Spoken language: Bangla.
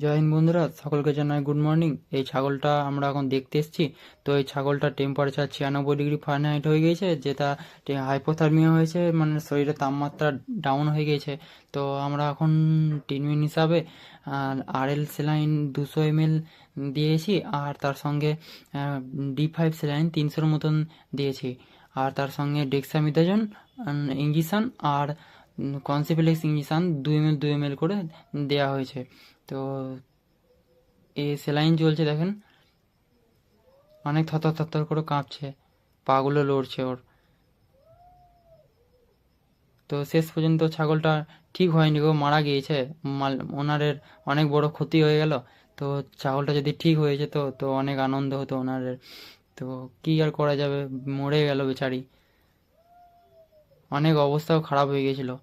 জয় হিন্দ বন্ধুরা, সকলকে জানাই গুড মর্নিং। এই ছাগলটা আমরা এখন দেখতে এসেছি। তো এই ছাগলটার টেম্পারেচার 96 ডিগ্রি ফারেনহাইট হয়ে গিয়েছে, যেটা হাইপোথার্মিয়া হয়েছে, মানে শরীরের তাপমাত্রা ডাউন হয়ে গিয়েছে। তো আমরা এখন ট্রিটমেন্ট হিসাবে RL স্যালাইন 200 ml দিয়েছি, আর তার সঙ্গে D5 স্যালাইন 300-র মতন দিয়েছি, আর তার সঙ্গে ডেক্সামিথাজোন ইঞ্জেকশন আর কনসিপ্লেক্স ইঞ্জেকশন 2 ml করে দেওয়া হয়েছে। তো এ সেলাইন চলছে, দেখেন অনেক থরথর থরথর করে কাঁপছে, পাগুলো লড়ছে ওর। তো শেষ পর্যন্ত ছাগলটা ঠিক হয়নি, ও মারা গিয়েছে। ওনারের অনেক বড় ক্ষতি হয়ে গেল। তো ছাগলটা যদি ঠিক হয়ে যেত তো অনেক আনন্দ হতো ওনারের। তো কি আর করা যাবে, মরে গেল বেচারি। অনেক অবস্থাও খারাপ হয়ে গেছিলো।